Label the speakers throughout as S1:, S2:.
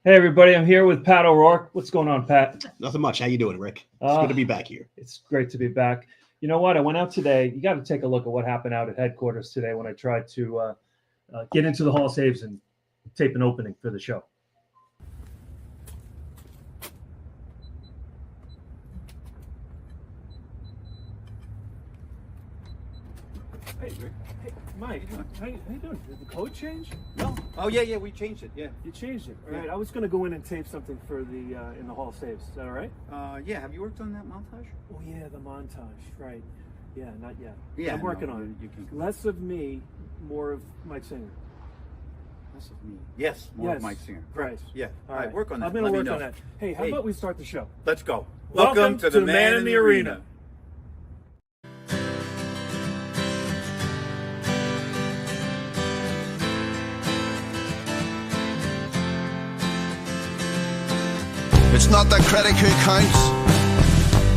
S1: Hey everybody, I'm here with Pat O'Rourke. What's going on, Pat?
S2: Nothing much. How you doing, Rick? It's good to be back here.
S1: It's great to be back. You know what? I went out today. You got to take a look at what happened out at headquarters today when I tried to get into the Hall of Saves and tape an opening for the show. Hey, Rick. Hey, Mike. How you doing? Did the code change?
S3: No. Oh yeah, we changed it. Yeah.
S1: You changed it. All
S3: Yeah.
S1: right. I was going to go in and tape something for the in the Hall of Saves. Is that all right?
S3: Yeah. Have you worked on that montage?
S1: Oh yeah, the montage. Right. Yeah, not yet.
S3: Yeah.
S1: I'm working
S3: no,
S1: on it.
S3: You can.
S1: Less of me, more of Mike Singer.
S3: Less of me. Yes. More of Mike Singer.
S1: Right.
S3: Yeah.
S1: All
S3: right. Work on that.
S1: I'm going to
S3: Let me
S1: work
S3: know.
S1: on that. Hey, how about we start the show?
S3: Let's go.
S1: Welcome to the Man in the Arena.
S4: It's not the critic who counts,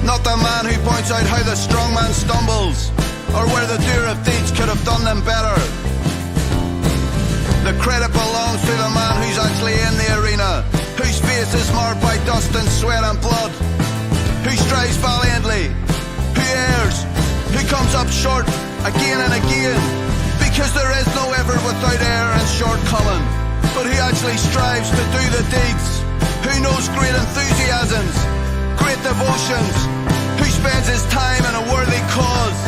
S4: not the man who points out how the strong man stumbles, or where the doer of deeds could have done them better. The credit belongs to the man who's actually in the arena, whose face is marred by dust and sweat and blood, who strives valiantly, who errs, who comes up short again and again, because there is no effort without error and shortcoming, but who actually strives to do the deeds, who knows great enthusiasms, great devotions, who spends his time in a worthy cause,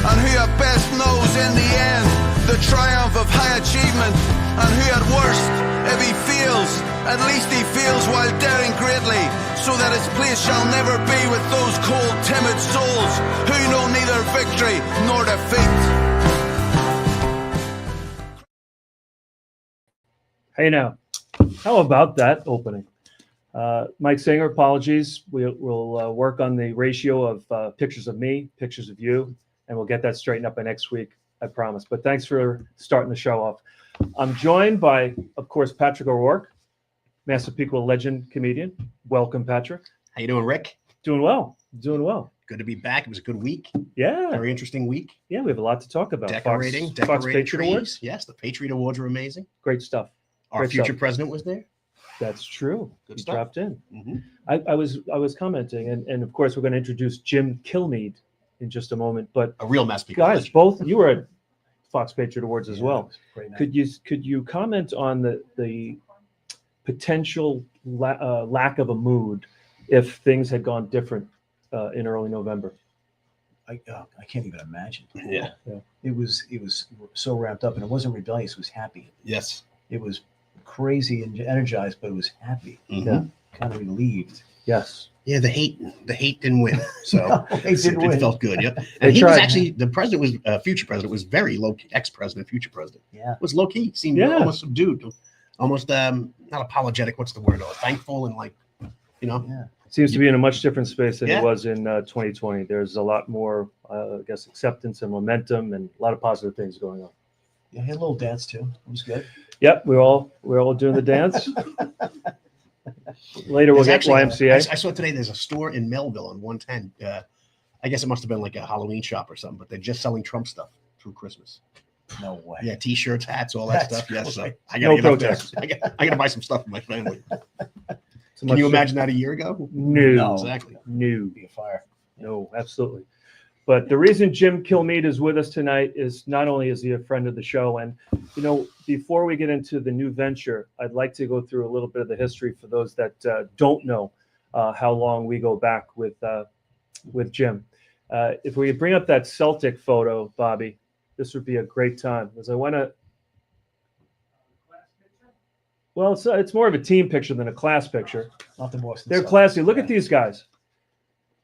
S4: and who at best knows in the end the triumph of high achievement, and who at worst, if he fails, at least he fails while daring greatly, so that his place shall never be with those cold, timid souls who know neither victory nor defeat.
S1: Hey now, how about that opening? Mike Singer, apologies. We'll work on the ratio of pictures of me, pictures of you, and we'll get that straightened up by next week, I promise. But thanks for starting the show off. I'm joined by, of course, Patrick O'Rourke, Massapequa legend comedian. Welcome, Patrick.
S2: How you doing, Rick?
S1: Doing well. Doing well.
S2: Good to be back. It was a good week.
S1: Yeah.
S2: Very interesting week.
S1: Yeah, we have a lot to talk about.
S2: Decorating
S1: Fox Patriot
S2: trees.
S1: Awards.
S2: Yes, the Patriot Awards were amazing.
S1: Great stuff.
S2: Our
S1: Great
S2: future
S1: stuff.
S2: president was there.
S1: That's true.
S2: Good
S1: He
S2: stuff.
S1: dropped in.
S2: Mm-hmm.
S1: I was commenting, and of course we're going to introduce Jim Kilmeade in just a moment. But
S2: A real Massapequa
S1: guys,
S2: legend.
S1: both you were at Fox Patriot Awards as well.
S3: Great night.
S1: Could you comment on the potential lack of a mood if things had gone different in early November?
S5: I can't even imagine.
S2: Yeah.
S5: It was so wrapped up, and it wasn't rebellious. It was happy.
S2: Yes.
S5: It was crazy and energized, but it was happy.
S2: Mhm.
S1: Yeah.
S5: Kind of relieved.
S1: Yes.
S2: Yeah. The hate didn't win. So
S5: They didn't
S2: it
S5: win.
S2: felt good. Yep.
S1: They
S2: And he was
S1: tried.
S2: actually the president was future president was very low key. Ex-president, future president
S5: Yeah.
S2: was low key. Seemed
S1: Yeah.
S2: almost subdued, almost not apologetic. What's the word? Thankful and like,
S5: Yeah.
S1: Seems to be in a much different space than
S2: Yeah.
S1: it was in 2020. There's a lot more, I guess, acceptance and momentum, and a lot of positive things going on.
S5: Yeah. I had a little dance too. It was good.
S1: Yep, we're all doing the dance. Later we'll
S2: There's
S1: get YMCA.
S2: I saw today there's a store in Melville on 110. I guess it must have been like a Halloween shop or something, but they're just selling Trump stuff through Christmas.
S5: No way.
S2: Yeah, T-shirts, hats, all that
S5: That's
S2: stuff. Yes, so
S5: great.
S2: I
S1: No
S2: gotta get up there.
S1: protest.
S2: I gotta buy some stuff for my family.
S1: So
S2: Can you
S1: much-
S2: imagine that a year ago?
S1: No,
S5: No.
S2: Exactly.
S1: no,
S5: Be a fire.
S1: no, absolutely. But the reason Jim Kilmeade is with us tonight is not only is he a friend of the show, and before we get into the new venture, I'd like to go through a little bit of the history for those that don't know how long we go back with Jim. If we could bring up that Celtic photo, Bobby, this would be a great time because I want to. Well, it's more of a team picture than a class picture.
S5: Not the Boston.
S1: They're
S5: Celtics.
S1: classy. Look
S5: Yeah.
S1: at these guys.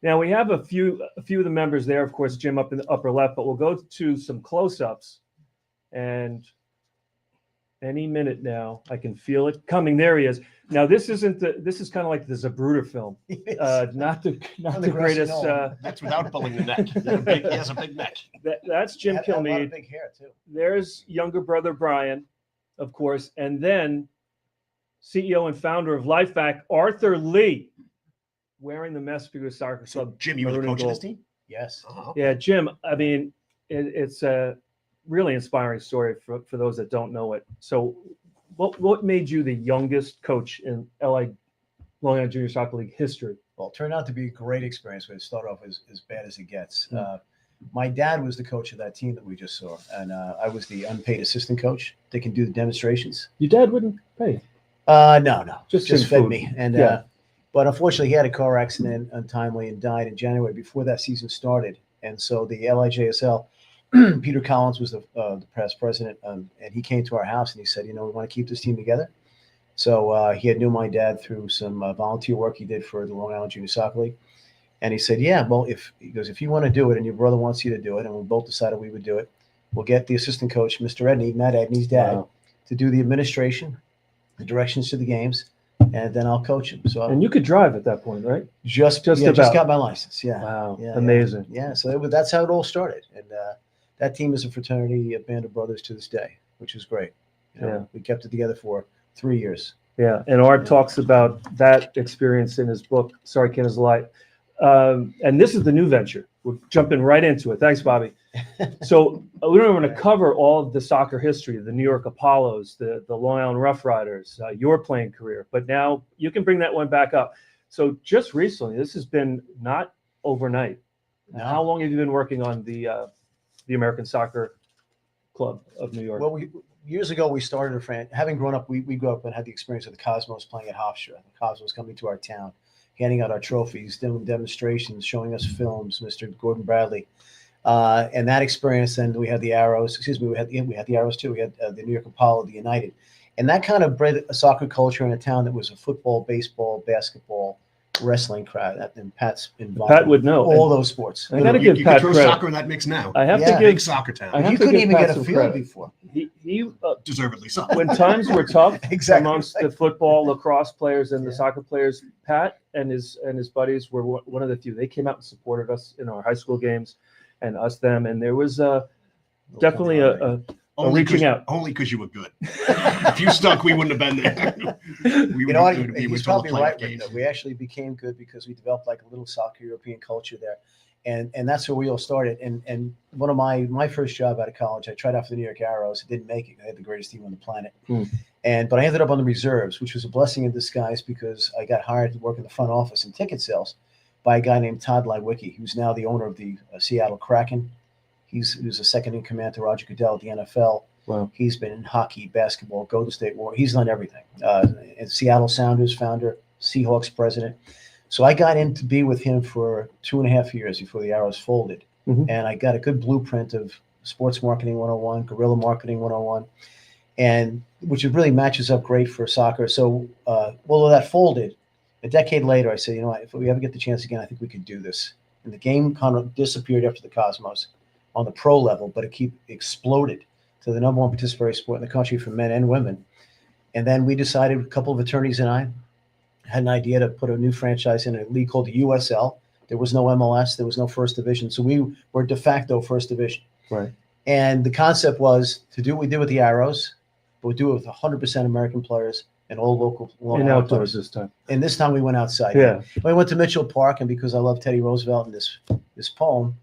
S1: Now we have a few of the members there, of course, Jim up in the upper left, but we'll go to some close-ups. And any minute now, I can feel it coming. There he is. Now this is kind of like the Zapruder film. Not the
S5: On the grassy
S1: greatest.
S5: knoll.
S2: That's without pulling the neck. He has a big neck.
S1: That's Jim
S5: Had a lot of
S1: Kilmeade.
S5: big hair too.
S1: There's younger brother Brian, of course, and then CEO and founder of LifeVac, Arthur Lee, wearing the Massapequa Soccer
S2: So
S1: Club.
S2: Jim, you were the
S1: maroon and
S2: coach of this
S1: gold.
S2: team?
S5: Yes.
S2: Oh,
S1: Yeah, Jim. I mean, it's a really inspiring story for those that don't know it. So, what made you the youngest coach in LA Long Island Junior Soccer League history?
S5: Well, it turned out to be a great experience, but it started off as bad as it gets. My dad was the coach of that team that we just saw, and I was the unpaid assistant coach. They can do the demonstrations.
S1: Your dad wouldn't pay.
S5: No,
S1: Just
S5: just
S1: in
S5: fed
S1: food.
S5: me. And
S1: Yeah.
S5: but unfortunately, he had a car accident untimely and died in January before that season started. And so the LIJSL, Peter Collins was the past president, and he came to our house and he said, we want to keep this team together. So he had knew my dad through some volunteer work he did for the Long Island Junior Soccer League. And he said, yeah, well, if you want to do it and your brother wants you to do it, and we both decided we would do it, we'll get the assistant coach, Mr. Edney, Matt Edney's dad,
S1: Wow.
S5: to do the administration, the directions to the games, and then I'll coach him. So
S1: And you could drive at that point, right?
S5: just
S1: about.
S5: got my license. Yeah.
S1: Wow,
S5: Yeah,
S1: amazing.
S5: Yeah. So that's how it all started. And that team is a fraternity, a band of brothers to this day, which is great.
S1: Yeah.
S5: We kept it together for 3 years.
S1: Yeah, and Art talks about that experience in his book, Sorry Ken is a Lie. And this is the new venture. We're jumping right into it. Thanks, Bobby. So we don't want to cover all of the soccer history, the New York Apollos, the Long Island Rough Riders, your playing career, but now you can bring that one back up. So just recently, this has been not overnight.
S5: No.
S1: How long have you been working on the American Soccer Club of New York?
S5: Well, years ago, we started a friend. Having grown up, we grew up and had the experience of the Cosmos playing at Hofstra. The Cosmos coming to our town, handing out our trophies, doing demonstrations, showing us films. Mr. Gordon Bradley, and that experience. Then we had the Arrows. Excuse me, we had the Arrows too. We had the New York Apollo, the United, and that kind of bred a soccer culture in a town that was a football, baseball, basketball, wrestling crowd. And Pat's involved.
S1: Pat would know.
S5: all those sports.
S1: I gotta
S2: you
S1: give
S2: you
S1: Pat
S2: could throw
S1: credit.
S2: soccer in that mix now.
S1: I have
S5: Yeah.
S1: to
S2: Big
S1: give.
S2: soccer town.
S1: I have
S5: You
S1: to
S5: couldn't
S1: give
S5: even
S1: Pat
S5: get a
S1: some
S5: field
S1: credit.
S5: before.
S1: He
S2: Deservedly so.
S1: when times were tough
S5: Exactly.
S1: amongst the football, lacrosse players, and the
S5: Yeah.
S1: soccer players, Pat and his buddies were one of the few. They came out and supported us in our high school games, and us them. And there was definitely a reaching out.
S2: Only because you were good. If you stunk, we wouldn't have been there. We
S5: You know what?
S2: we
S5: He's
S2: told
S5: probably
S2: plenty of
S5: right.
S2: games.
S5: We actually became good because we developed like a little soccer European culture there, and that's where we all started. And one of my first job out of college, I tried out for the New York Arrows. I didn't make it. I had the greatest team on the planet, but I ended up on the reserves, which was a blessing in disguise because I got hired to work in the front office in ticket sales by a guy named Todd Lewicki, who's now the owner of the Seattle Kraken. He was a second in command to Roger Goodell at the NFL.
S1: Wow.
S5: He's been in hockey, basketball, Golden State Warriors. He's done everything. And Seattle Sounders founder, Seahawks president. So I got in to be with him for 2.5 years before the Arrows folded.
S1: Mhm.
S5: And I got a good blueprint of sports marketing 101, guerrilla marketing 101, and which really matches up great for soccer. So although that folded, a decade later, I said, what, if we ever get the chance again, I think we could do this. And the game kind of disappeared after the Cosmos on the pro level, but it exploded to the number one participatory sport in the country for men and women. And then we decided, a couple of attorneys and I had an idea to put a new franchise in a league called the USL. There was no MLS. There was no first division. So we were de facto first division.
S1: Right.
S5: And the concept was to do what we did with the Arrows, but we do it with 100% American players and all local.
S1: And outdoors this time.
S5: And this time we went outside.
S1: Yeah.
S5: We went to Mitchell Park, and because I love Teddy Roosevelt and this poem,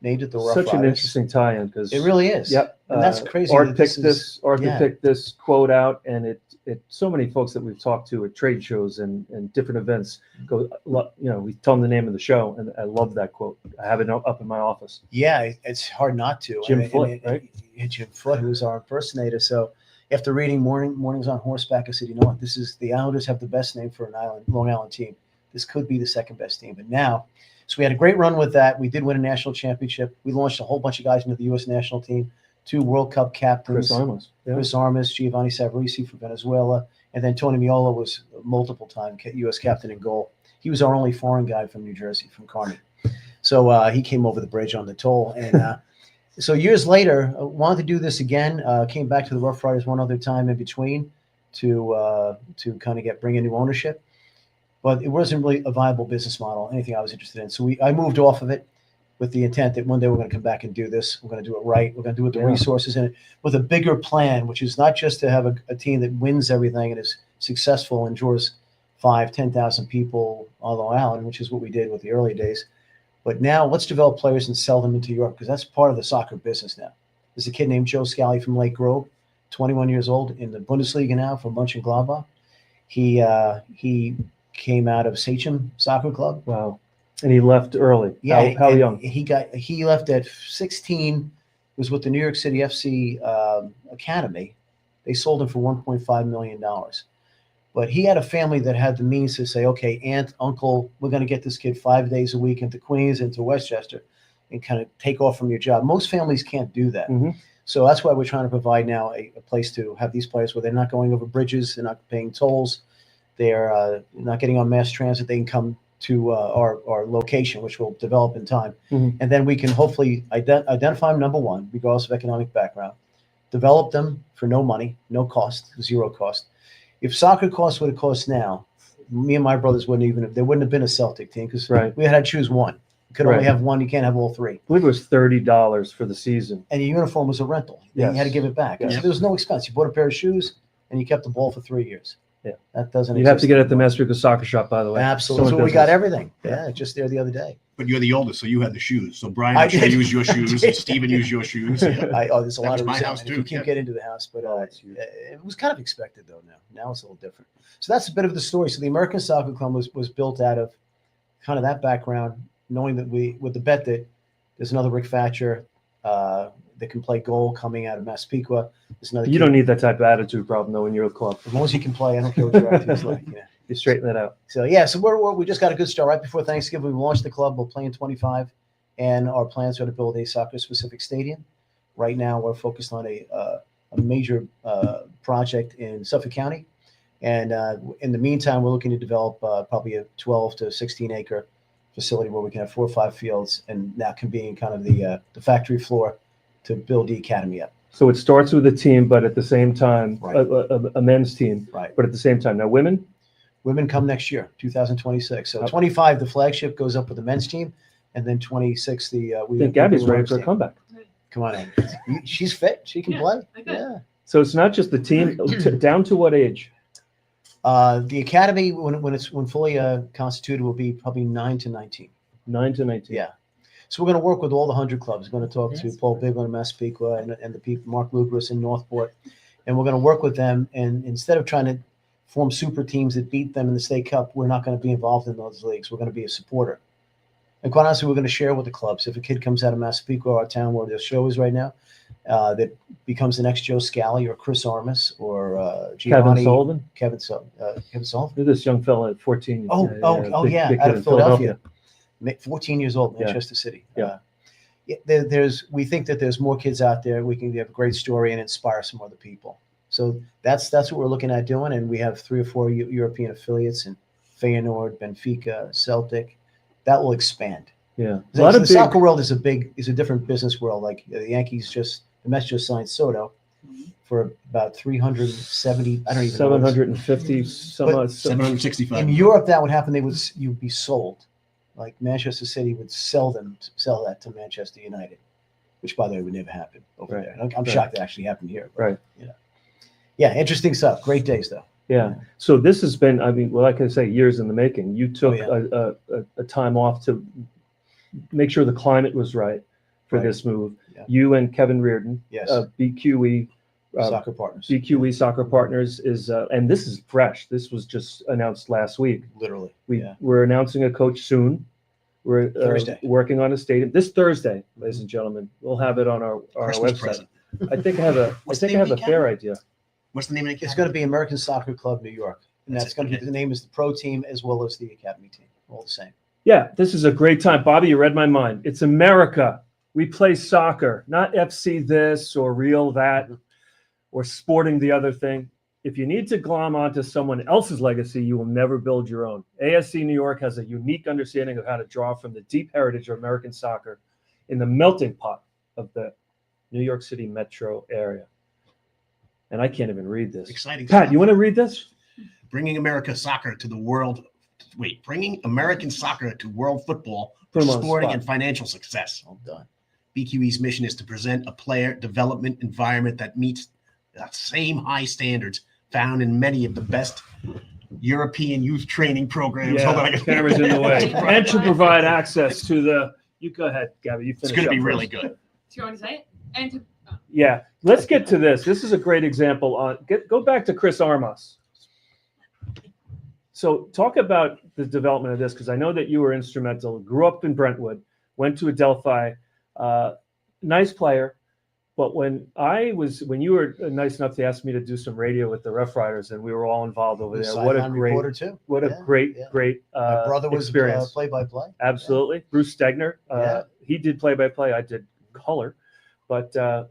S5: named it the Rough
S1: Such an
S5: Riders.
S1: interesting tie-in because
S5: It really is.
S1: Yep.
S5: And that's crazy.
S1: Art
S5: that
S1: picked this. Arthur
S5: yeah.
S1: picked this quote out, and it. So many folks that we've talked to at trade shows and different events go. We tell them the name of the show, and I love that quote. I have it up in my office.
S5: Yeah, it's hard not to.
S1: Jim Foote, right?
S5: Jim Foote, who was our impersonator. So after reading Mornings on Horseback, I said, you know what? This is the Islanders have the best name for an Long Island team. This could be the second best team. But now, so we had a great run with that. We did win a national championship. We launched a whole bunch of guys into the U.S. national team. 2 World Cup captains.
S1: Chris Armas. Yeah.
S5: Chris Armas, Giovanni Savarese from Venezuela, and then Tony Miola was a multiple-time U.S. captain in goal. He was our only foreign guy from New Jersey, from Kearney. So he came over the bridge on the toll. And so years later, wanted to do this again. Came back to the Rough Riders one other time in between to kind of bring in new ownership. But it wasn't really a viable business model, anything I was interested in. So I moved off of it with the intent that one day we're going to come back and do this. We're going to do it right. We're going to do it with the resources in it, with a bigger plan, which is not just to have a team that wins everything and is successful and draws 5,000, 10,000 people on Long Island, which is what we did with the early days. But now let's develop players and sell them into Europe, because that's part of the soccer business now. There's a kid named Joe Scally from Lake Grove. 21 years old in the Bundesliga now for Mönchengladbach. He came out of Sachem Soccer Club.
S1: Wow. And he left early.
S5: Yeah,
S1: How
S5: and
S1: young?
S5: He left at 16. Was with the New York City FC Academy. They sold him for $1.5 million. But he had a family that had the means to say, okay, aunt, uncle, we're going to get this kid 5 days a week into Queens, into Westchester, and kind of take off from your job. Most families can't do that.
S1: Mhm.
S5: So that's why we're trying to provide now a place to have these players where they're not going over bridges, they're not paying tolls, they're not getting on mass transit. They can come to our location, which will develop in time.
S1: Mhm.
S5: And then we can hopefully identify them, number one, regardless of economic background, develop them for no money, no cost, zero cost. If soccer costs what it costs now, me and my brothers there wouldn't have been a Celtic team because
S1: Right.
S5: we had to choose one. You could only
S1: Right.
S5: have one. You can't have all three.
S1: I believe it was $30 for the season.
S5: And your uniform was a rental.
S1: Yes.
S5: You had to give it back.
S1: Yes.
S5: So there was no expense. You bought a pair of shoes and you kept the ball for 3 years.
S1: Yeah.
S5: That doesn't
S1: You have
S5: exist
S1: to get at the
S5: anymore.
S1: Massapequa Soccer Shop, by the way.
S5: Absolutely.
S1: So
S5: So we got
S1: business.
S5: everything.
S1: Yeah.
S5: Yeah, just there the other day.
S2: But you're the oldest, so you had the shoes. So Brian
S5: I
S2: actually
S5: did.
S2: used your shoes. And Steven used your shoes. Yeah.
S5: There's a
S2: That
S5: lot
S2: was
S5: of
S2: my
S5: resentment
S2: house
S5: if
S2: too,
S5: you can't
S2: yeah.
S5: get into the house, but
S1: Oh, that's huge.
S5: it was kind of expected though. Now it's a little different. So that's a bit of the story. So the American Soccer Club was built out of kind of that background, knowing that with the bet that there's another Rick Fatscher that can play goal coming out of Massapequa. There's another.
S1: You
S5: kid-
S1: don't need that type of attitude problem, though, in your club.
S5: as long as he can play. I don't care what your attitude's like. Yeah.
S1: You straighten that out.
S5: So yeah, so we just got a good start right before Thanksgiving. We launched the club. We'll play in 25, and our plans are to build a soccer-specific stadium. Right now, we're focused on a major project in Suffolk County, and in the meantime, we're looking to develop probably a 12 to 16 acre facility where we can have 4 or 5 fields, and that can be in kind of the factory floor to build the academy up.
S1: So it starts with a team, but at the same time,
S5: Right.
S1: a men's team,
S5: Right.
S1: but at the same time. Now, women?
S5: Women come next year, 2026. So
S1: Yep.
S5: 25, the flagship goes up with the men's team, and then 26,
S1: I think Gabby's ready for a comeback.
S5: Come on in. She's fit. She can
S6: Yeah,
S5: play.
S6: okay.
S5: Yeah.
S1: So it's not just the team. Down to what age?
S5: The academy, when fully constituted, will be probably 9 to 19.
S1: 9 to 19.
S5: Yeah. So we're going to work with all the 100 clubs. We're going to talk to Paul Bigler in Massapequa and the people, Mark Lucas in Northport, and we're going to work with them. And instead of trying to form super teams that beat them in the state cup, we're not going to be involved in those leagues. We're going to be a supporter. And quite honestly, we're going to share with the clubs. If a kid comes out of Massapequa, our town where the show is right now, that becomes the next Joe Scally or Chris Armas or
S1: Kevin
S5: Giovanni,
S1: Sullivan.
S5: Kevin Sullivan.
S1: Look at this young fella at 14.
S5: Oh,
S1: big
S5: out
S1: kid
S5: of
S1: in
S5: Philadelphia. 14 years old,
S1: Yeah.
S5: Manchester City.
S1: Yeah.
S5: We think that there's more kids out there. We can have a great story and inspire some other people. So that's what we're looking at doing. And we have 3 or 4 European affiliates in Feyenoord, Benfica, Celtic. That will expand.
S1: Yeah. A
S5: So
S1: lot
S5: the
S1: of big,
S5: soccer world is a different business world. Like the Mets just signed Soto for about 370. I don't even know.
S1: 750 some
S5: But-
S1: odd.
S2: 765.
S5: In Europe, that would happen. You'd be sold. Like Manchester City would sell that to Manchester United, which by the way would never happen over
S1: Right.
S5: there. I'm
S1: Right.
S5: shocked that actually happened here. But,
S1: Right.
S5: Yeah, interesting stuff. Great days though.
S1: Yeah. So this has been, I mean, well, like I say, years in the making. You took
S5: Oh,
S1: a time off to make sure the climate was right for
S5: Right.
S1: this move.
S5: Yeah.
S1: You and Kevin Reardon,
S5: Yes.
S1: BQE,
S5: Soccer partners.
S1: BQE Soccer Partners is, and this is fresh. This was just announced last week.
S5: Literally.
S1: We're announcing a coach soon. We're
S5: Thursday.
S1: working on a stadium this Thursday, ladies and gentlemen. We'll have it on our
S2: Christmas
S1: website.
S2: present.
S1: I think I have a
S2: What's
S1: I
S2: the
S1: think I
S2: name
S1: have
S2: of
S1: a
S2: the
S1: fair idea.
S2: What's the name of the
S5: It's going to be American Soccer Club New York, and
S2: That's
S5: that's
S2: it,
S5: going to
S2: okay.
S5: be the name is the pro team as well as the academy team, all the same.
S1: Yeah, this is a great time. Bobby, you read my mind. It's America. We play soccer, not FC this or Real that or Sporting the other thing. If you need to glom onto someone else's legacy, you will never build your own. ASC New York has a unique understanding of how to draw from the deep heritage of American soccer in the melting pot of the New York City metro area. And I can't even read this.
S2: Exciting.
S1: Pat,
S2: stuff.
S1: you want to read this?
S2: Bringing American soccer to the world. Wait, bringing American soccer to world football
S1: Put
S2: for
S1: 'em on the
S2: sporting
S1: spot.
S2: and financial success.
S5: Well done.
S2: BQE's mission is to present a player development environment that meets the same high standards found in many of the best European youth training programs. Hold on, I
S1: Yeah,
S2: got-
S1: camera's in the way. And to provide access to the, you go ahead, Gabby, you finish
S2: It's going to
S1: up
S2: be
S1: first.
S2: really good.
S6: Do you want to say it? And to
S1: Yeah, let's get to this. This is a great example. Go back to Chris Armas. So talk about the development of this, because I know that you were instrumental. Grew up in Brentwood, went to Adelphi, nice player. But when you were nice enough to ask me to do some radio with the Rough Riders, and we were all involved over there. What a great
S5: reporter too.
S1: What a great
S5: My brother was
S1: experience.
S5: play-by-play.
S1: Absolutely. Bruce Stegner. He did play-by-play. I did color, but or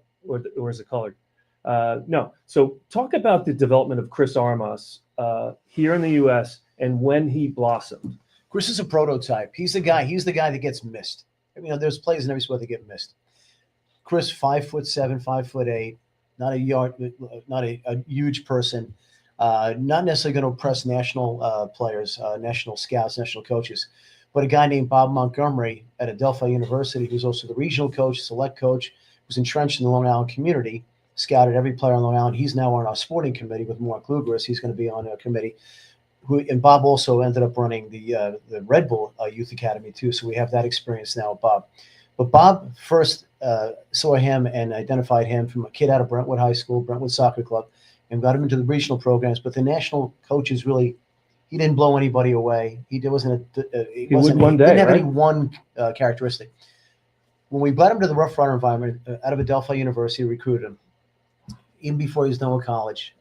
S1: was it colored? No. So talk about the development of Chris Armas here in the U.S. and when he blossomed.
S5: Chris is a prototype. He's the guy that gets missed. I mean, there's players in every sport that get missed. Chris, 5'7", 5'8", not a huge person, not necessarily going to impress national players, national scouts, national coaches, but a guy named Bob Montgomery at Adelphi University, who's also the regional coach, select coach, who's entrenched in the Long Island community, scouted every player on Long Island. He's now on our sporting committee with Mark Lugeris. He's going to be on a committee. And Bob also ended up running the Red Bull Youth Academy too. So we have that experience now with Bob. But Bob first saw him and identified him from a kid out of Brentwood High School, Brentwood Soccer Club, and got him into the regional programs. But the national coaches he didn't blow anybody away. He didn't have any one characteristic. When we brought him to the Rough Rider environment out of Adelphi University, recruited him, even before he was done with college,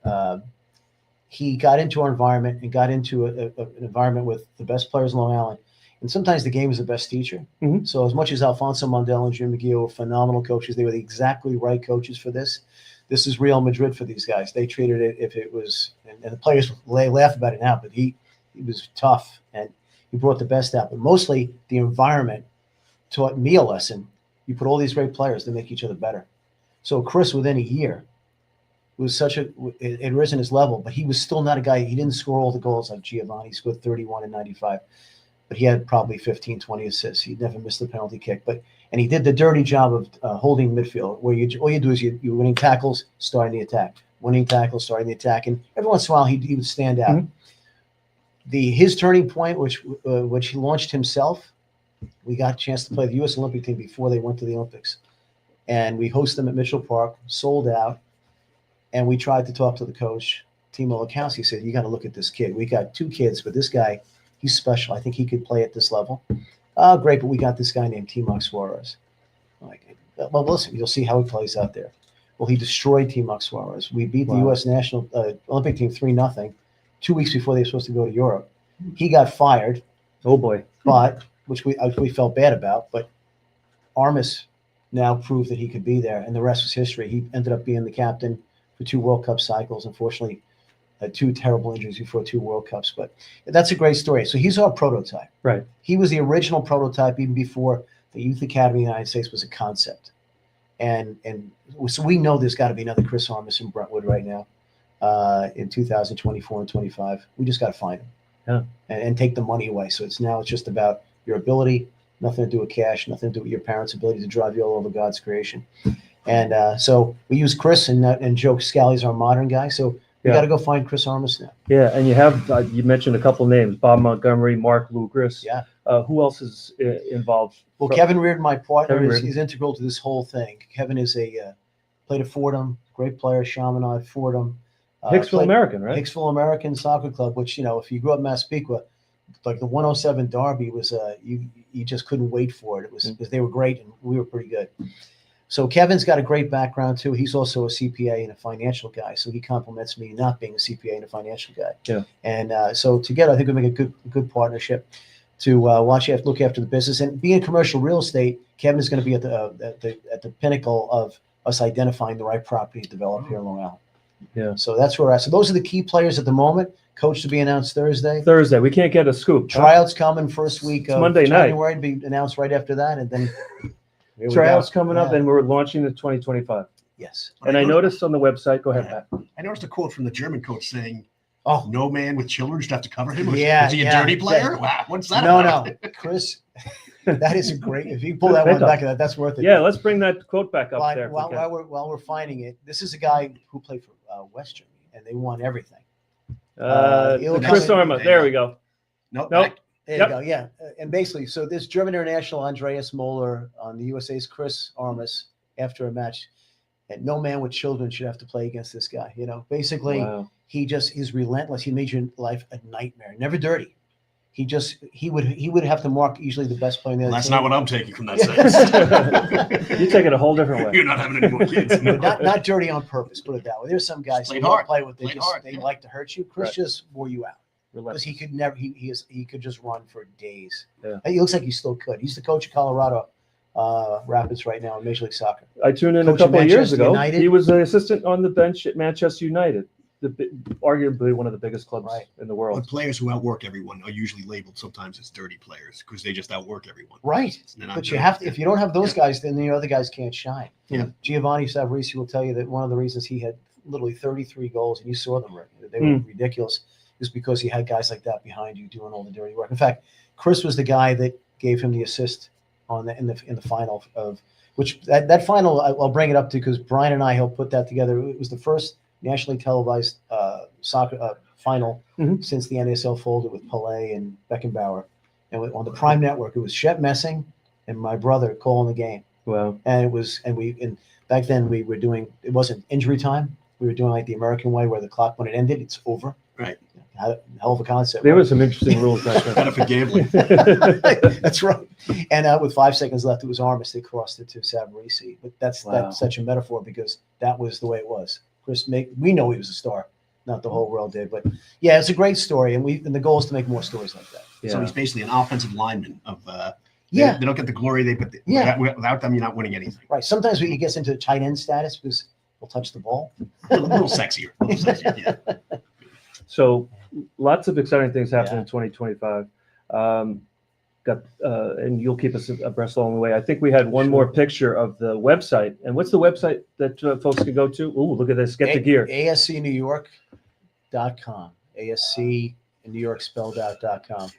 S5: he got into our environment and got into an environment with the best players in Long Island. And sometimes the game is the best teacher.
S1: Mm-hmm.
S5: So as much as Alfonso Mondel and Jim McGee were phenomenal coaches, they were the exactly right coaches for this. This is Real Madrid for these guys. They treated it if it was, and the players laugh about it now, but he was tough and he brought the best out. But mostly the environment taught me a lesson. You put all these great players to make each other better. So Chris, within a year, had risen his level, but he was still not a guy. He didn't score all the goals like Giovanni. He scored 31 and 95. But he had probably 15, 20 assists. He never missed a penalty kick. And he did the dirty job of holding midfield, where all you do is you're winning tackles, starting the attack. Winning tackles, starting the attack. And every once in a while, he would stand out. Mm-hmm. His turning point, which he launched himself, we got a chance to play the U.S. Olympic team before they went to the Olympics. And we hosted them at Mitchell Park, sold out. And we tried to talk to the coach, Timo Lakowski. He said, you got to look at this kid. We got two kids, but this guy – he's special. I think he could play at this level. Great, but we got this guy named Timox Suarez. Well, listen, you'll see how he plays out there. Well, he destroyed Timox Suarez. We beat the U.S. national Olympic team 3-0 2 weeks before they were supposed to go to Europe. He got fired.
S1: Oh, boy.
S5: But, which we felt bad about, but Armas now proved that he could be there, and the rest was history. He ended up being the captain for 2 World Cup cycles. Unfortunately, 2 terrible injuries before 2 World Cups, but that's a great story. So he's our prototype.
S1: Right.
S5: He was the original prototype even before the Youth Academy in the United States was a concept. And so we know there's got to be another Chris Armas in Brentwood right now in 2024 and 25. We just got to find him and take the money away. So it's just about your ability, nothing to do with cash, nothing to do with your parents' ability to drive you all over God's creation. And so we use Chris and Joe Scally's our modern guy. So we got to go find Chris Armas now.
S1: Yeah, and you have you mentioned a couple names: Bob Montgomery, Mark Lugeris.
S5: Yeah.
S1: Who else is involved?
S5: Well, Kevin Reardon, my partner, is integral to this whole thing. Kevin is played at Fordham, great player, Chaminade, Fordham.
S1: Hicksville American, right?
S5: Hicksville American Soccer Club, which, if you grew up in Massapequa, like the 107 Derby was, you just couldn't wait for it. It was because they were great and we were pretty good. So Kevin's got a great background too. He's also a CPA and a financial guy, so he compliments me not being a CPA and a financial guy. Yeah. And so together, I think we make a good partnership to look after the business. And being in commercial real estate, Kevin is going to be at the pinnacle of us identifying the right property to develop here in Long Island.
S1: Yeah.
S5: So that's where we're at. So those are the key players at the moment. Coach to be announced Thursday.
S1: We can't get a scoop.
S5: Tryouts coming first week of
S1: Monday
S5: January to be announced right after that, and then.
S1: Tryouts coming up, and we're launching the 2025.
S5: Yes.
S1: And I noticed on the website, go ahead, Pat.
S2: I noticed a quote from the German coach saying, no man with children should have to cover him. Is he a dirty player? Wow, what's that about?
S5: No, Chris, that is a great, if you pull that one back, that's worth it.
S1: Yeah, let's bring that quote back up there.
S5: While we're finding it, this is a guy who played for West Germany, and they won everything.
S1: Chris Armas, there we go.
S2: Nope.
S5: There you go. Yeah. And basically, so this German international, Andreas Moeller, on the USA's Chris Armas, after a match, And no man with children should have to play against this guy. You know, basically,
S1: Wow.
S5: he just is relentless. He made your life a nightmare. Never dirty. He would have to mark usually the best player in the
S2: Well,
S5: other
S2: that's
S5: team.
S2: not what I'm taking from that
S5: Yeah.
S2: sentence.
S1: You take it a whole different way.
S2: You're not having any more kids.
S5: But not dirty on purpose. Put it that way. There's some guys
S2: Played
S5: who don't
S2: hard.
S5: play with
S2: Played hard.
S5: they like to hurt you. Chris
S1: Right.
S5: just wore you out because
S1: Relentless.
S5: he could never. He could just run for days.
S1: Yeah.
S5: He looks like he still could. He's the coach of Colorado Rapids right now in Major League Soccer.
S1: I tuned in
S5: Coach
S1: a
S5: of
S1: couple of years
S5: Manchester
S1: ago.
S5: United.
S1: He was an assistant on the bench at Manchester United, arguably one of the biggest clubs
S5: Right.
S1: in the
S2: But
S1: world.
S2: players who outwork everyone are usually labeled sometimes as dirty players because they just outwork everyone.
S5: Right.
S2: They're not
S5: But you
S2: dirty.
S5: have to. If you don't have those guys, then the other guys can't shine.
S2: Yeah.
S5: Giovanni Savarese will tell you that one of the reasons he had literally 33 goals, and you saw them, Rick, they were ridiculous, is because he had guys like that behind you doing all the dirty work. In fact, Chris was the guy that gave him the assist on the in the final of which that final I'll bring it up to because Brian and I helped put that together. It was the first nationally televised soccer final
S1: Mhm.
S5: since the NASL folded with Pelé and Beckenbauer, and on the Prime Network it was Shep Messing and my brother calling the game.
S1: Wow.
S5: And it was, and back then we were doing, it wasn't injury time. We were doing like the American way where the clock, when it ended, it's over.
S2: Right.
S5: Hell of a concept.
S1: There
S5: right?
S1: was some interesting rules back
S2: Kind
S1: then.
S2: of for gambling.
S5: That's right. And with 5 seconds left, it was Armis that crossed it to Savarese. But that's such a metaphor because that was the way it was. We know he was a star, not the whole world did. But yeah, it's a great story. And the goal is to make more stories like that.
S2: So
S1: Yeah.
S2: he's basically an offensive lineman of
S5: Yeah.
S2: they don't get the glory but
S5: Yeah.
S2: without them you're not winning anything.
S5: Right. Sometimes he gets into tight end status because he'll touch the ball.
S2: A little sexier. Yeah.
S1: So lots of exciting things happening
S5: Yeah.
S1: in 2025. And you'll keep us abreast along the way. I think we had one more picture of the website. And what's the website that folks can go to? Ooh, look at this. Get the gear.
S5: ASCNewYork.com. ASC in New York spelled out.com.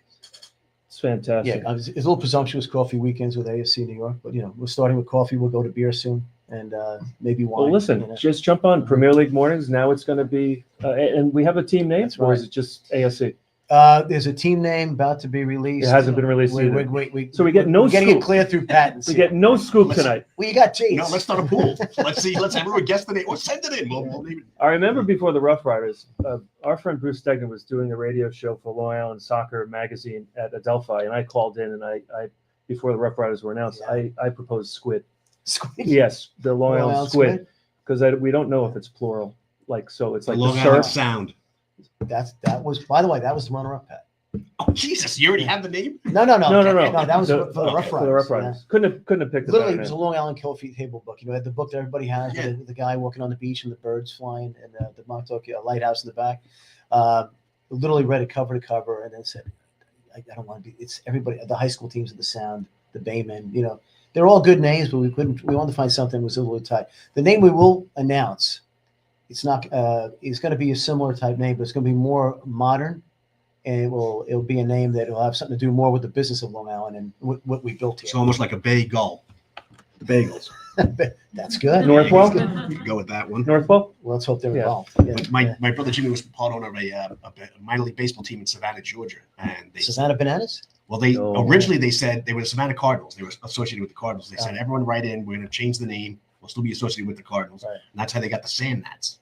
S1: It's fantastic.
S5: Yeah, it's a little presumptuous coffee weekends with ASC New York, but we're starting with coffee. We'll go to beer soon, and maybe wine.
S1: Well, listen, just jump on Premier League mornings. Now it's going to be, and we have a team name,
S5: That's
S1: or is
S5: right.
S1: it just ASC?
S5: There's a team name about to be released.
S1: It hasn't been released either.
S5: Wait.
S1: So we get no
S5: We're getting it
S1: scoop.
S5: cleared through patents.
S1: We
S5: here.
S1: get no scoop tonight.
S5: Well, you got Jace.
S2: No, let's start a pool. Let's see. Let's everyone guess the name. Or send it in. We'll name it.
S1: I remember before the Rough Riders, our friend Bruce Stegner was doing a radio show for Long Island Soccer Magazine at Adelphi, and I called in and I before the Rough Riders were announced,
S5: Yeah.
S1: I proposed squid.
S5: Squid.
S1: Yes, the Long Island squid, because we don't know if it's plural. Like so, it's
S2: The
S1: like
S2: Long
S1: the
S2: Island
S1: surf.
S2: Sound.
S5: That was, by the way, that was the runner-up, Pat.
S2: Oh Jesus! You already have the name.
S5: No.
S1: No.
S5: That was
S1: The-
S5: for the Rough
S1: For the Rough
S5: Riders.
S1: Riders, couldn't have picked a
S5: Literally,
S1: better
S5: it was a
S1: name.
S5: Long Island coffee table book. The book that everybody has
S2: Yeah.
S5: with the guy walking on the beach and the birds flying and the Montauk lighthouse in the back. Literally read it cover to cover and then said, I don't want to be. It's everybody. The high school teams of the Sound, the Baymen. They're all good names, but we wanted to find something that was a little tight. The name we will announce, it's not. It's going to be a similar type name, but it's going to be more modern. And it'll be a name that will have something to do more with the business of Long Island and what we built
S2: It's
S5: here.
S2: almost like a Bay Gull. Bagels.
S5: That's good.
S1: Northwell?
S2: You can go with that one.
S1: Northwell.
S5: Well, let's hope they're
S1: Yeah.
S5: involved. Yeah.
S2: My brother Jimmy was part owner of a minor league baseball team in Savannah, Georgia, and they
S5: Savannah Bananas?
S1: Oh.
S2: originally they said they were the Savannah Cardinals. They were associated with the Cardinals. They said everyone write in. We're going to change the name. We'll still be associated with the Cardinals,
S5: Right.
S2: and that's how they got the Sand Gnats.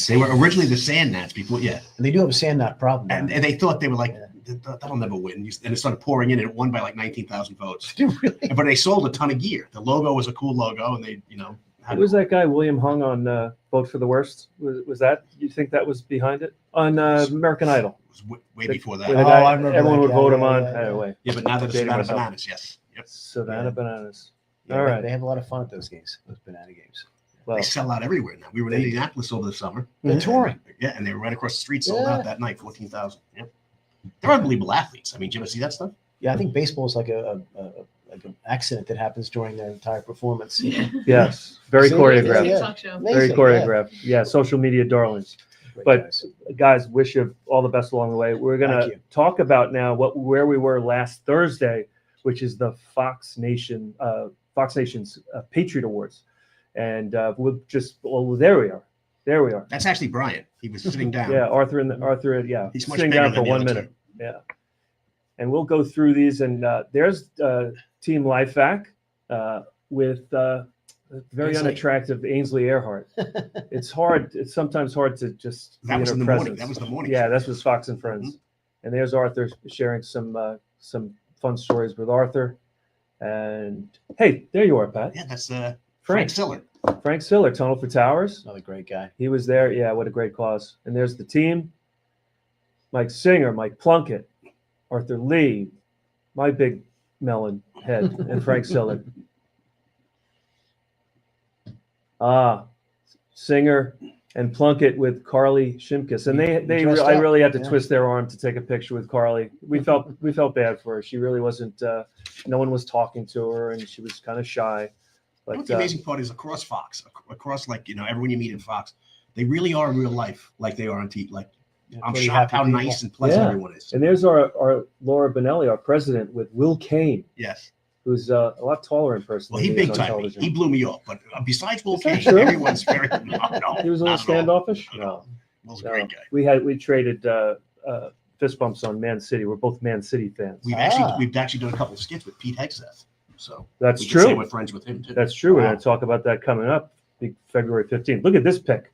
S2: They were originally the Sand Gnats before, yeah,
S5: And they do have a sand knot problem.
S2: and they thought they were like
S5: Yeah.
S2: that'll never win. And it started pouring in, and it won by like 19,000 votes.
S5: Do really?
S2: But they sold a ton of gear. The logo was a cool logo, and they
S1: Who was that guy William Hung on Vote for the Worst? Was that, you think that was behind it on American Idol?
S2: It was way before that.
S1: Where the
S5: Oh,
S1: guy-
S5: I remember
S1: everyone
S5: that
S1: would
S5: guy.
S1: vote him
S5: Yeah,
S1: on.
S5: yeah, yeah.
S1: Anyway,
S2: Yeah, but now they're the
S1: Dating
S2: Savannah
S1: myself.
S2: Bananas. Yes. Yep.
S1: Savannah
S5: Yeah.
S1: Bananas.
S5: Yeah,
S1: All right.
S5: They have a lot of fun at those games, those banana games.
S1: Well,
S2: They sell out everywhere now. We were in Indianapolis over the summer.
S5: They're touring.
S2: Yeah, and they were right across the street, sold
S5: Yeah.
S2: out that night, 14,000. Yep. They're unbelievable athletes. I mean, did you ever see that stuff?
S5: Yeah, I think baseball is like an accident that happens during their entire performance.
S1: yes, very
S5: See?
S1: choreographed.
S5: Yeah.
S6: Talk show.
S1: Very
S5: Amazing,
S1: choreographed. Yeah, social media darlings.
S5: Great
S1: But-
S5: guys.
S1: Guys, wish you all the best along the way. We're
S5: Thank
S1: gonna
S5: you.
S1: talk about now where we were last Thursday, which is the Fox Nation's Patriot Awards, and there we are.
S2: That's actually Brian. He was sitting down.
S1: Yeah, Arthur, yeah,
S2: He's much
S1: sitting
S2: bigger
S1: down for
S2: than the
S1: 1
S2: other
S1: minute.
S2: two.
S1: Yeah, and we'll go through these. And there's Team LifeVac with very
S5: Ainsley.
S1: unattractive Ainsley Earhart. It's hard. It's sometimes hard to just
S2: That
S1: be
S2: was
S1: in
S2: in
S1: her
S2: the
S1: presence.
S2: morning. That was the morning.
S1: Yeah,
S2: show.
S1: that was Fox and Friends. And there's Arthur sharing some fun stories with Arthur. And hey, there you are, Pat.
S2: Yeah, that's
S1: Frank
S2: Frank Siller.
S1: Frank Siller, Tunnel for Towers.
S5: Another great guy.
S1: He was there. Yeah, what a great cause. And there's the team. Mike Singer, Mike Plunkett, Arthur Lee, my big melon head, and Frank Siller. Singer and Plunkett with Carly Shimkus. And I really had to twist their arm to take a picture with Carly. We felt bad for her. She really wasn't, no one was talking to her, and she was kind of shy. But
S2: The amazing part is across Fox, across everyone you meet in Fox, they really are in real life like they are on TV. Like I'm
S5: pretty
S2: shocked how
S5: happy people.
S2: nice and pleasant
S1: Yeah.
S2: everyone is.
S1: And there's our Laura Bonelli, our president, with Will Kane,
S2: Yes.
S1: who's a lot taller in person.
S2: Well,
S1: than
S2: he
S1: is
S2: big
S1: on
S2: time.
S1: television.
S2: He blew me off. But besides Will
S1: Is that
S2: Kane,
S1: true?
S2: everyone's very no.
S1: He was a little
S2: not at all.
S1: standoffish.
S2: No. Will's a
S1: No.
S2: great guy.
S1: We traded fist bumps on Man City. We're both Man City fans.
S2: We've actually done a couple of skits with Pete Hegseth. So
S1: That's
S2: we can say
S1: true.
S2: we're friends with him too.
S1: That's true. We're
S2: Wow.
S1: going to talk about that coming up, February 15th. Look at this pic.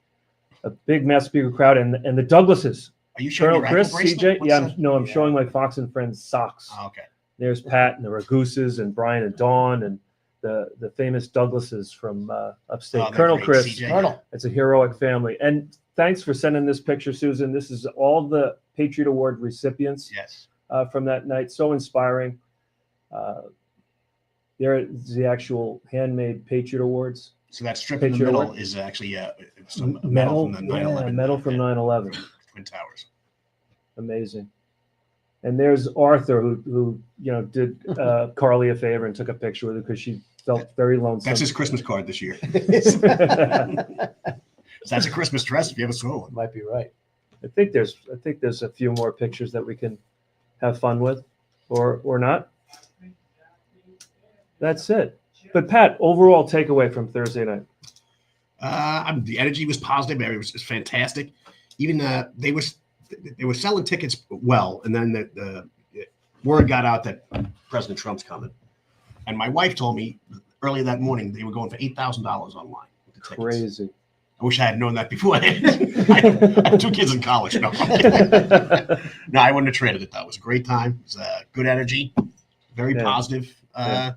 S1: A big mass speaker crowd and the Douglases.
S2: Are you showing
S1: Colonel
S2: your ankle
S1: Chris,
S2: bracelet?
S1: CJ.
S2: What's
S1: Yeah,
S2: that?
S1: I'm showing my Fox and Friends socks.
S2: Oh, okay.
S1: There's Pat and the Ragooses and Brian and Dawn and the famous Douglases from upstate.
S2: Oh, they're
S1: Colonel
S2: great.
S1: Chris.
S2: CJ.
S5: Colonel.
S1: It's a heroic family. And thanks for sending this picture, Susan. This is all the Patriot Award recipients
S2: Yes.
S1: from that night. So inspiring. There is the actual handmade Patriot Awards.
S2: So that strip in the
S1: Patriot
S2: middle
S1: Award.
S2: is actually some metal from the 9/11.
S1: Yeah, metal from 9/11.
S2: Twin Towers.
S1: Amazing. And there's Arthur, who did Carly a favor and took a picture with her because she felt very lonesome.
S2: That's his Christmas card this year.
S1: I
S2: That's a Christmas dress if you ever saw one.
S5: Might be right.
S1: think there's a few more pictures that we can have fun with, or not. That's it. But Pat, overall takeaway from Thursday night.
S2: The energy was positive. It was fantastic. Even they were selling tickets well, and then the word got out that President Trump's coming. And my wife told me earlier that morning they were going for $8,000 online with the tickets.
S1: Crazy.
S2: I wish I had known that beforehand. I have 2 kids in college. No, I wouldn't have traded it though. It was a great time. It was good energy, very positive. I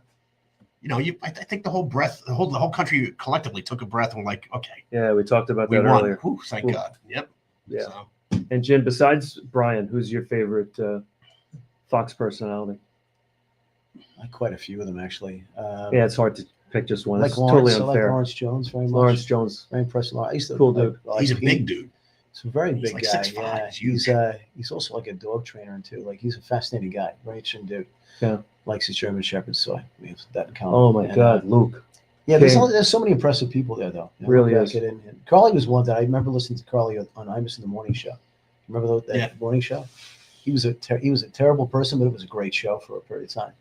S2: think the whole country collectively took a breath and were like, okay,
S1: Yeah, we talked about
S2: we
S1: that
S2: won.
S1: earlier.
S2: Whew, thank
S1: Ooh.
S2: God. Yep.
S1: Yeah.
S2: So,
S1: And Jim, besides Brian, who's your favorite Fox personality?
S5: Like quite a few of them actually.
S1: Yeah, it's hard to pick just one.
S5: Like
S1: It's
S5: Lawrence,
S1: totally
S5: I like
S1: unfair.
S5: Lawrence Jones very much.
S1: Lawrence Jones.
S5: Very impressed with Lawrence. I used to
S1: Cool dude.
S5: like
S2: he's a
S5: Pete.
S2: big dude.
S5: He's a very
S2: He's
S5: big
S2: like
S5: guy.
S2: 6'5",
S5: Yeah,
S2: he's
S5: he's also like a dog trainer too. Like he's a fascinating guy, very interesting dude.
S1: Yeah.
S5: Likes his German Shepherds, so we have that in common.
S1: Oh my
S5: And,
S1: God, Luke.
S5: Yeah,
S1: King.
S5: there's so many impressive people there though.
S1: Really
S5: look
S1: is.
S5: back at it, and Carly was one that I remember listening to Carly on Imus in the Morning Show. Remember that morning show? He was a terrible person, but it was a great show for a period of time.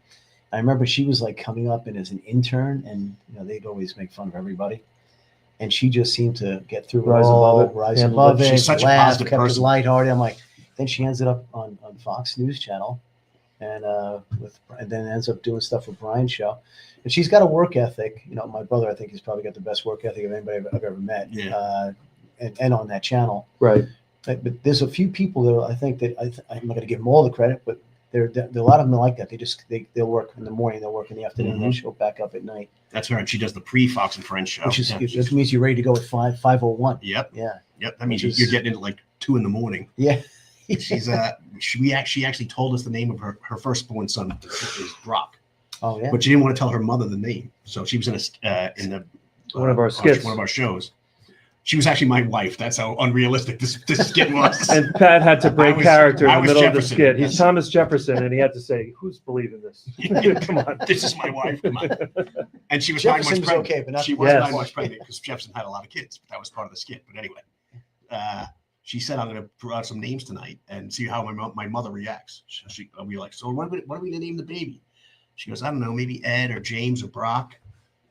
S5: I remember she was like coming up and as an intern, and they'd always make fun of everybody. And she just seemed to get through
S1: Rise
S5: it all,
S1: above it,
S5: rise
S1: handle
S5: above
S1: it.
S5: it,
S2: She's such a
S5: laugh,
S2: positive
S5: kept it
S2: person.
S5: lighthearted. I'm like, then she ends up on Fox News Channel, and then ends up doing stuff with Brian's show. And she's got a work ethic. My brother, I think, has probably got the best work ethic of anybody I've ever met.
S2: Yeah.
S5: And on that channel.
S1: Right.
S5: But there's a few people that I think that I'm not going to give them all the credit, but there a lot of them are like that. They'll work in the morning, they'll work in the afternoon, they'll show back up at night.
S2: That's her, and she does the pre-Fox and Friends show.
S5: Which is
S2: Yeah.
S5: which means you're ready to go at 5:01.
S2: Yep.
S5: Yeah.
S2: Yep. That means
S5: Which is-
S2: you're getting into like 2 a.m.
S5: Yeah.
S2: She's she actually told us the name of her firstborn son is Brock,
S5: Oh yeah.
S2: but she didn't want to tell her mother the name, so she was in
S1: One of our skits.
S2: one of our shows. She was actually my wife. That's how unrealistic this skit was.
S1: And Pat had to break
S2: I was-
S1: character in
S2: I
S1: the
S2: was
S1: middle
S2: Jefferson.
S1: of the skit. He's
S2: Yes.
S1: Thomas Jefferson, and he had to say, "Who's believing this? Come on."
S2: This is my wife. Come on. And she was 9 months
S5: Jefferson was
S2: pregnant.
S5: okay, but not
S2: she
S5: the
S2: was
S1: Yes.
S2: 9 months pregnant because Jefferson had a lot of kids. But that was part of the skit. But anyway, she said, "I'm going to throw out some names tonight and see how my mother reacts." We were like, "So what are we going to name the baby?" She goes, "I don't know, maybe Ed or James or Brock."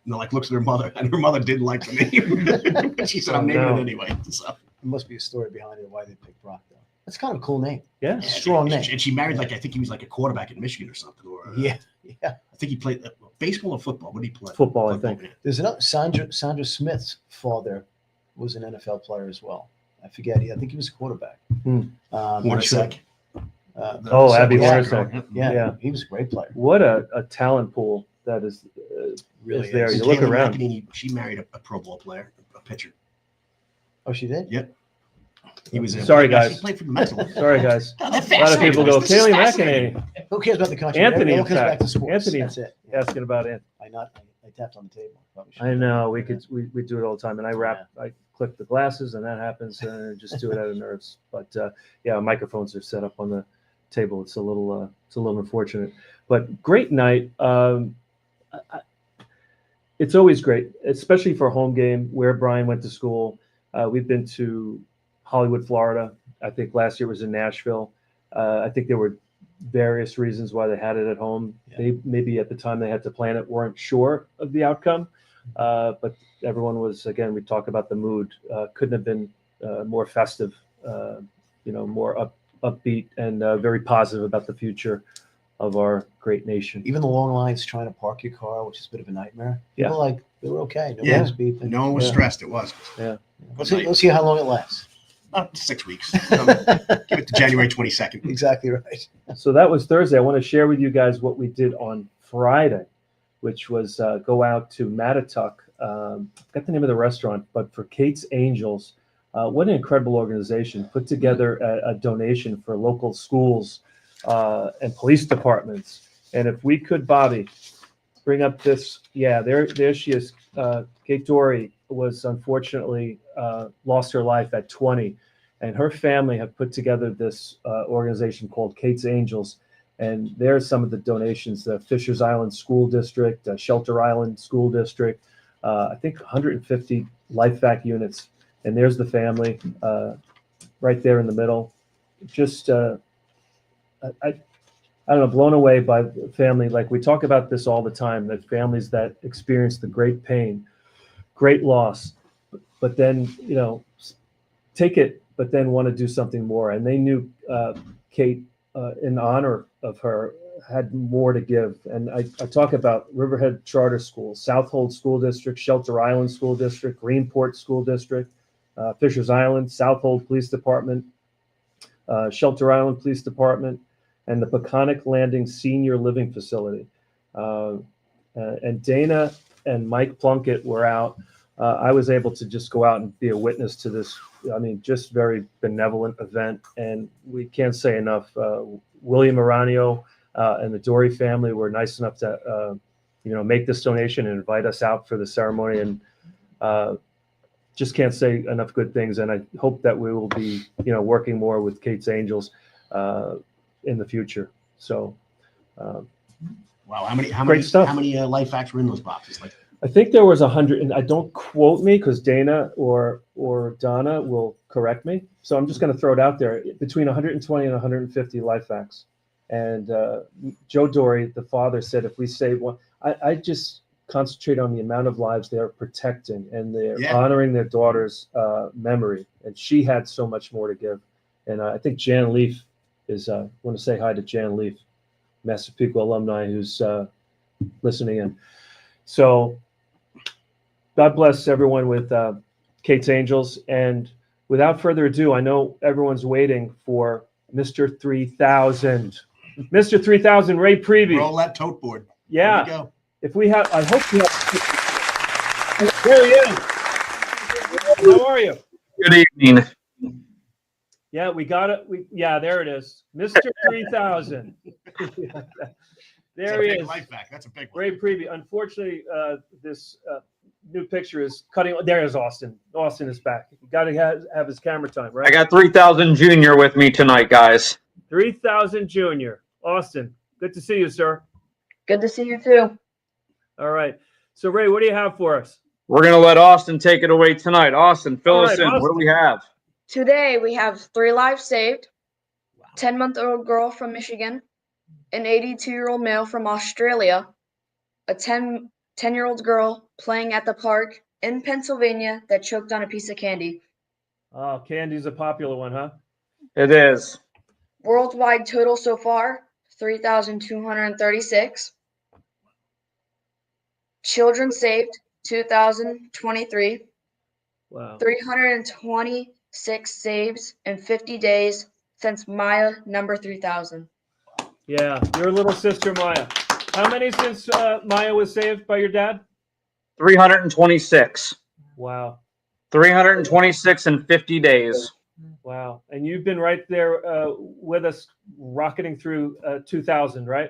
S2: And like looks at her mother, and her mother didn't like the name. But she said, "I'm naming it anyway." So
S5: There must be a story behind it why they picked Brock though. That's kind of a cool name.
S1: Yeah.
S5: Strong name.
S2: And she married I think he was like a quarterback in Michigan or something. Or
S5: Yeah.
S2: I think he played. baseball or football? What did he play?
S1: Football, I think.
S2: yeah.
S5: There's another Sandra Smith's father was an NFL player as well. I forget. I think he was a quarterback.
S2: Hornacek.
S1: Abby
S2: Hornacek.
S5: Yeah, he was a great player.
S1: What a talent pool that is
S5: Really
S1: there.
S5: is.
S1: You look
S2: Taylor
S1: around.
S2: McEnany, she married a Pro Bowl player, a pitcher.
S5: Oh, she did?
S2: Yep. He was.
S1: Sorry, guys.
S2: He played for the Mets.
S1: Sorry, guys.
S2: No,
S1: A lot of people go, Kaylee McEnany.
S5: Who cares about the country?
S1: Anthony,
S5: Everyone
S1: in
S5: comes back
S1: fact.
S5: to sports.
S1: Anthony.
S5: That's it.
S1: Asking about it.
S5: I tapped on the table. Probably
S1: I
S5: shouldn't.
S1: know we do it all the time, and I click the glasses, and that happens, and I just do it out of nerves. But yeah, microphones are set up on the table. It's a little unfortunate, but great night. It's always great, especially for a home game where Brian went to school. We've been to Hollywood, Florida. I think last year was in Nashville. I think there were various reasons why they had it at home.
S5: Yeah.
S1: Maybe at the time they had to plan it, weren't sure of the outcome. But everyone was, again, we talk about the mood. Couldn't have been more festive, more upbeat and very positive about the future of our great nation.
S5: Even the long lines trying to park your car, which is a bit of a nightmare.
S1: Yeah.
S5: People they were okay. No
S2: Yeah.
S5: one was beeping.
S2: No one was
S1: Yeah.
S2: stressed. It was.
S5: Let's see how long it lasts.
S2: About 6 weeks. Give it to January 22nd.
S5: Exactly right.
S1: So that was Thursday. I want to share with you guys what we did on Friday, which was go out to Mattituck. Got the name of the restaurant, but for Kate's Angels. What an incredible organization. Put together a donation for local schools and police departments. And if we could, Bobby, bring up this. Yeah, there she is. Kate Dory was unfortunately lost her life at 20. And her family have put together this organization called Kate's Angels. And there's some of the donations: the Fishers Island School District, Shelter Island School District, I think 150 LifeVac units. And there's the family right there in the middle. Just, I don't know, blown away by the family. Like we talk about this all the time, that families that experience the great pain, great loss, but then, take it, but then want to do something more. And they knew Kate, in honor of her, had more to give. And I talk about Riverhead Charter School, Southold School District, Shelter Island School District, Greenport School District, Fishers Island, Southold Police Department, Shelter Island Police Department, and the Peconic Landing Senior Living Facility. And Dana and Mike Plunkett were out. I was able to just go out and be a witness to this, just very benevolent event. And we can't say enough. William Aranio and the Dory family were nice enough to, make this donation and invite us out for the ceremony. And just can't say enough good things. And I hope that we will be, working more with Kate's Angels in the future. So,
S2: Wow. How many
S1: Great stuff.
S2: How many life facts were in those boxes? Like,
S1: I think there was 100, and I don't quote me because Dana or Donna will correct me. So I'm just going to throw it out there: between 120 and 150 life facts. And Joe Dory, the father, said if we save one, I just concentrate on the amount of lives they are protecting, and they're honoring their daughter's memory. And she had so much more to give. And I think Jan Leaf is. I want to say hi to Jan Leaf, Massapequa alumni, who's listening in. So God bless everyone with Kate's Angels. And without further ado, I know everyone's waiting for Mr. 3000. Mr. 3000, Ray Prevey.
S2: roll that tote board.
S1: Yeah.
S2: There we go.
S1: If we have, I hope we have. There he is. How are you?
S6: Good evening.
S1: Yeah, we got it. There it is. Mr. 3000. There he is.
S2: Life fact. That's a big one.
S1: Ray Prevey. Unfortunately, this new picture is cutting. There's Austin. Austin is back. You got to have his camera time, right?
S6: I got 3000 Junior with me tonight, guys.
S1: 3000 Junior. Austin, good to see you, sir.
S7: Good to see you too.
S1: All right. So, Ray, what do you have for us?
S6: We're going to let Austin take it away tonight. Austin, fill us in.
S1: Austin.
S6: What do we have?
S7: Today we have 3 lives saved, 10-month-old girl from Michigan, an 82-year-old male from Australia, a 10-year-old girl playing at the park in Pennsylvania that choked on a piece of candy.
S1: Oh, candy's a popular one, huh?
S6: It is.
S7: Worldwide total so far, 3,236. Children saved 2,023.
S1: Wow.
S7: 326 saves in 50 days since Maya number 3,000.
S1: Yeah, your little sister Maya. How many since Maya was saved by your dad?
S6: 326.
S1: Wow.
S6: 326 in 50 days.
S1: Wow. And you've been right there with us, rocketing through 2000, right?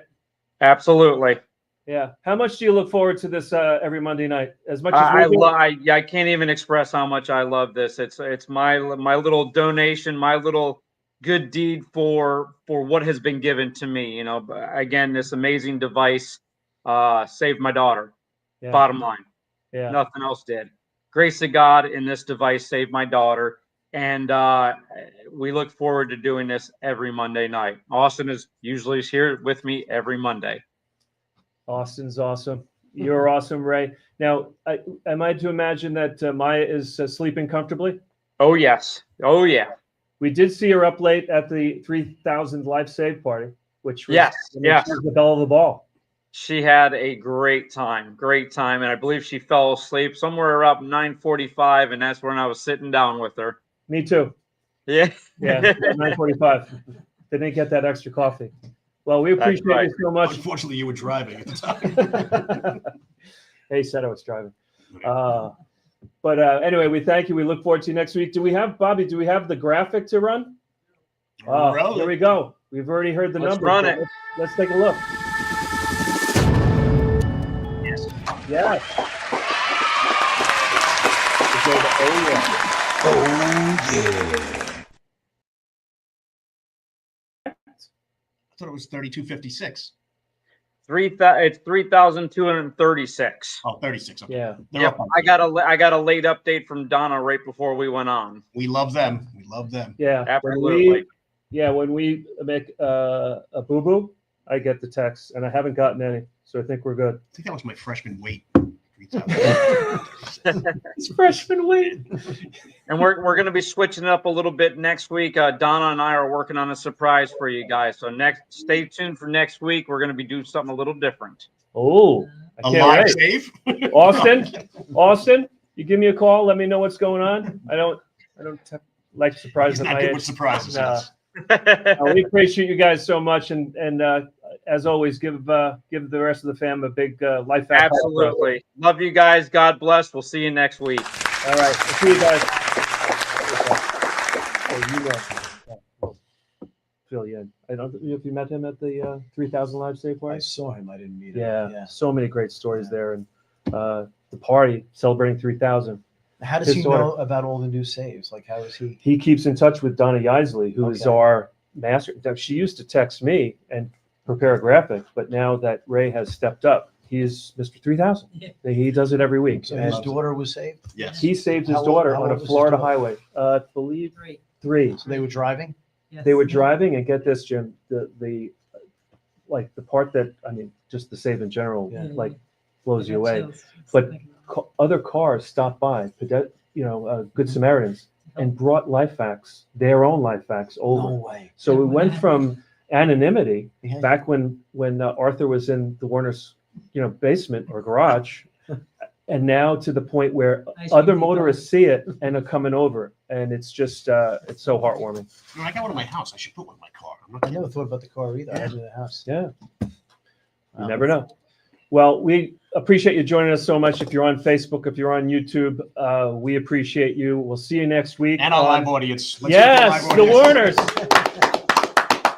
S6: Absolutely.
S1: Yeah. How much do you look forward to this every Monday night? As much as we do?
S6: I can't even express how much I love this. It's my little donation, my little good deed for what has been given to me. You know, again, this amazing device saved my daughter.
S1: Yeah.
S6: Bottom line.
S1: Yeah.
S6: Nothing else did. Grace of God in this device saved my daughter. And we look forward to doing this every Monday night. Austin is usually here with me every Monday.
S1: Austin's awesome. You're awesome, Ray. Now, am I to imagine that Maya is sleeping comfortably?
S6: Oh, yes. Oh, yeah.
S1: We did see her up late at the 3,000 life save party, which was,
S6: Yes,
S1: I mean,
S6: yes.
S1: she was the belle of the ball.
S6: She had a great time, and I believe she fell asleep somewhere around 9:45, and that's when I was sitting down with her.
S1: Me too.
S6: Yeah.
S1: Yeah, 9:45. They didn't get that extra coffee. Well, we appreciate
S6: right.
S1: you so much.
S2: Unfortunately, you were driving at the time.
S1: Hey, said I was driving. But anyway, we thank you. We look forward to you next week. Do we have, Bobby, do we have the graphic to run? Here we go. We've already heard the
S6: Let's
S1: numbers.
S6: run it.
S1: Let's take a look.
S6: Yes.
S1: Yeah. Oh, yeah.
S2: I thought it was 3256.
S6: It's 3,236.
S2: Oh, 36. Okay.
S1: Yeah.
S2: They're
S6: Yep.
S2: up on
S6: I got a late update from Donna right before we went on.
S2: We love them. We love them.
S1: Yeah.
S6: Absolutely.
S1: When we make a boo-boo, I get the text, and I haven't gotten any, so I think we're good.
S2: I think that was my freshman weight.
S1: It's freshman weight.
S6: And we're going to be switching it up a little bit next week. Donna and I are working on a surprise for you guys. So stay tuned for next week. We're going to be doing something a little different.
S1: Oh, I
S2: A
S1: can't
S2: live
S1: wait.
S2: save?
S1: Austin, you give me a call. Let me know what's going on. I don't like surprises.
S2: He's
S1: at
S2: not
S1: my
S2: good
S1: age.
S2: with surprises.
S1: No.
S2: Yes.
S1: We appreciate you guys so much, and as always, give the rest of the fam a big LifeVac.
S6: Absolutely. Love you guys. God bless. We'll see you next week.
S1: All right. We'll see you guys. Phil, yeah. I don't know if you met him at the 3,000 Live Save
S5: I
S1: party.
S5: saw him. I didn't meet him.
S1: Yeah. So many great stories there, and the party celebrating 3,000.
S5: How does
S1: His
S5: he
S1: daughter.
S5: know about all the new saves? Like, how is he?
S1: He keeps in touch with Donna Yeisley, who is
S5: Okay.
S1: our master. Now, she used to text me and prepare a graphic, but now that Ray has stepped up, he is Mr. 3000. He does it every week.
S5: So
S1: And
S5: his daughter was saved.
S2: Yes.
S1: he saved his
S5: How old-
S1: daughter
S5: how
S1: on a
S5: old was his
S1: Florida
S5: daughter?
S1: highway. I believe three.
S5: So they were driving.
S1: They were driving, and get this, Jim, the part that, I mean, just the save in general,
S5: Yeah.
S1: like blows you away. But other cars stopped by, Good Samaritans, and brought LifeVacs, their own LifeVacs over.
S5: No way.
S1: So we went from anonymity
S5: Yeah.
S1: back when Arthur was in the Warner's, basement or garage, and now to the point where other motorists see it and are coming over, and it's just it's so heartwarming.
S2: When I got one in my house, I should put one in my car. I'm not
S5: I
S2: kidding.
S5: never thought about the car either. I had it in the house.
S1: Yeah, you
S5: Wow.
S1: never know. Well, we appreciate you joining us so much. If you're on Facebook, if you're on YouTube, we appreciate you. We'll see you next week.
S2: And our live audience. Let's
S1: Yes,
S2: get
S1: the
S2: live audience.
S1: Warners.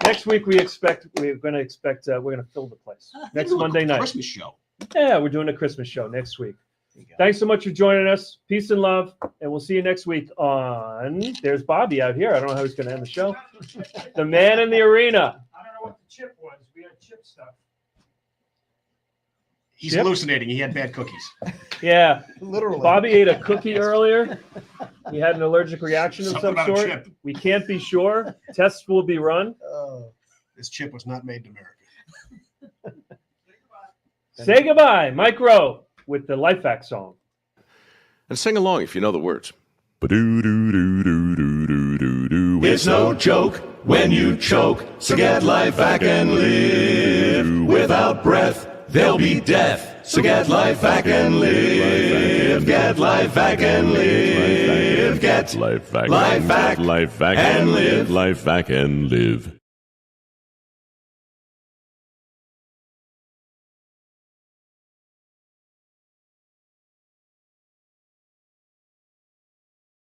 S1: Next week we're going to fill the place. Next
S2: We're doing a
S1: Monday night.
S2: Christmas show.
S1: Yeah, we're doing a Christmas show next week.
S5: There you go.
S1: Thanks so much for joining us. Peace and love, and we'll see you next week on. There's Bobby out here. I don't know how he's going to end the show. The man in the arena.
S8: I don't know what the chip was. We had chip stuff.
S2: He's
S1: Chip?
S2: hallucinating. He had bad cookies.
S1: Yeah,
S5: Literally.
S1: Bobby ate a cookie earlier. He had an allergic reaction of
S2: Something
S1: some
S2: about a
S1: sort.
S2: chip.
S1: We can't be sure. Tests will be run.
S5: Oh.
S2: This chip was not made in America.
S1: Say goodbye, Mike Rowe, with the LifeVac song.
S9: And sing along if you know the words. Ba-do-do-do-do-do-do-do-do. It's no joke when you choke, so get LifeVac and live. Without breath, there'll be death. So get LifeVac and live. Get LifeVac and live. Get LifeVac and live. LifeVac and live.